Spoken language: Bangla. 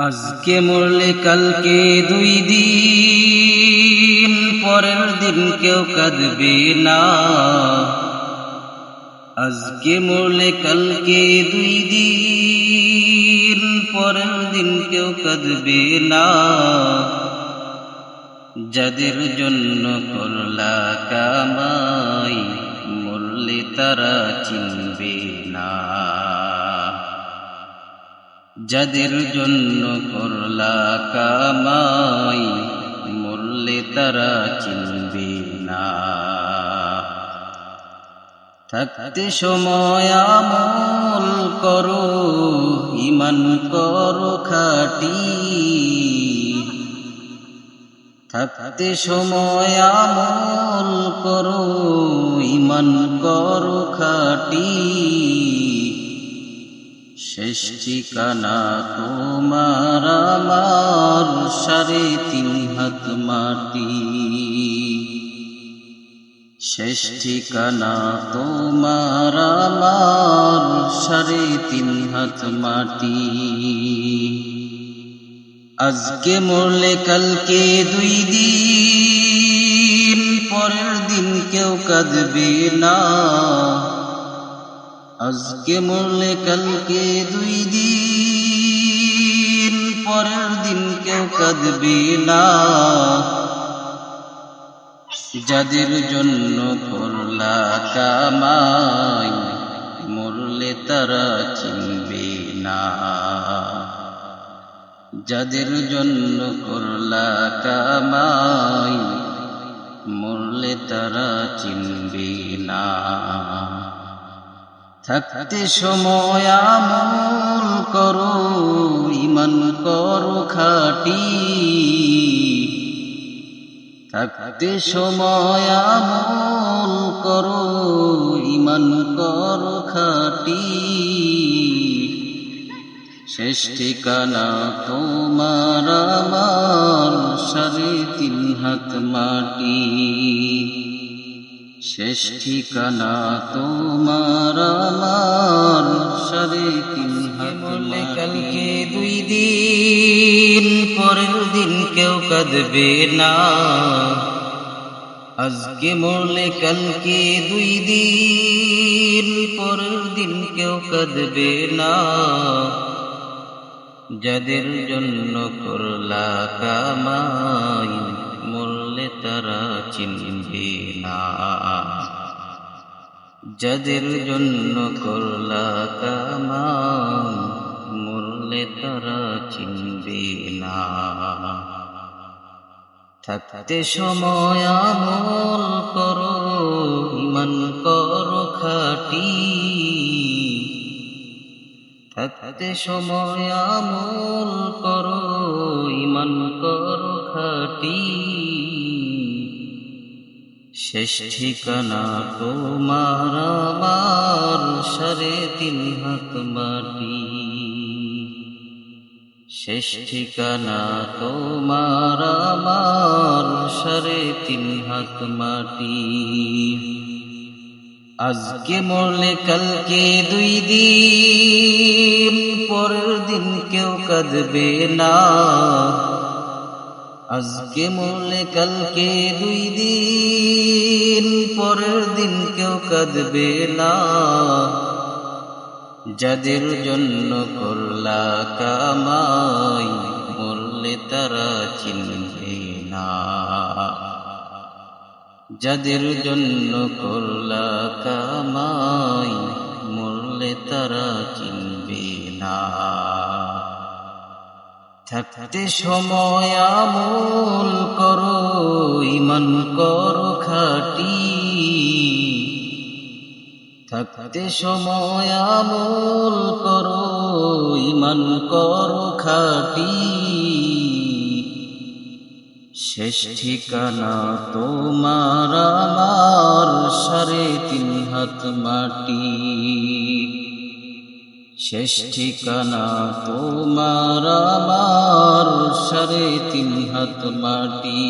আজকে মরলে কালকে দুই দিন, পরের দিন কেউ কাঁদবে না। আজকে মরলে কালকে দুই দিন, পরের দিন কেউ কাঁদবে না। যাদের জন্য করলা কামাই, মরলে তারা চিনবে না। যাদের জন্য করলা কামাই, মরলে তারা চিনবে না। থাকতে সময় আমল করো, ঈমান করো খাঁটি। থাকতে সময় আমল করো, ঈমান করো খাঁটি। শেষ ঠিকানা তোমার আমার, 3.5 হাত মাটি। শেষ ঠিকানা তোমার আমার, 3.5 হাত মাটি। আজকে মরলে কালকে দুই দিন, পরের দিন কেউ কাঁদবে না। আজকে মরলে কালকে দুই দিন, পরের দিন কেউ কাঁদবে না। যাদের জন্য করলা কামাই, মরলে তারা চিনবে না। যাদের জন্য করলা কামাই, মরলে তারা চিনবে না। থাকতে সময় আমল করো, ঈমান করো খাঁটি। থাকতে সময় আমল করো, ঈমান করো খাঁটি। শেষ ঠিকানা তোমার আমার, 3.5 হাত মাটি। শেষ ঠিকানা তোমার আমার, 3.5 হাত মাটি। কালকে দুই দিন, পরের দিন কেউ কাঁদবে না। আজকে মরলে কালকে দুই দিন, পরের দিন কেউ কাঁদবে না। যাদের জন্য করলা কামাই, মরলে তারা চিনবে না। যাদের জন্য করলা কামাই, মরলে তারা চিনবে না। থাকতে সময় আমল করো, ঈমান করো খাঁটি। থাকতে সময় আমল করো, ঈমান করো খাঁটি। শেষ ঠিকানা তোমার আমার, 3.5 হাত মাটি। শেষ ঠিকানা তোমার আমার, 3.5 হাত মাটি। আজকে মরলে কালকে দুই দিন, পরের দিন কেউ কাঁদবে না। আজকে মরলে কালকে দুই দিন, পরের দিন কেউ কাঁদবে না। যাদের জন্য করলা কামাই, মরলে তারা চিনবে না। যাদের জন্য করলা কামাই, মরলে তারা চিনবে না। থাকতে সময় আমল করো, ঈমান করো খাঁটি। থাকতে সময় আমল করো, ঈমান করো খাঁটি। শেষ ঠিকানা তোমার আমার, 3.5 হাত মাটি। শেষ ঠিকানা তোমার আমার, 3.5 হাত মাটি।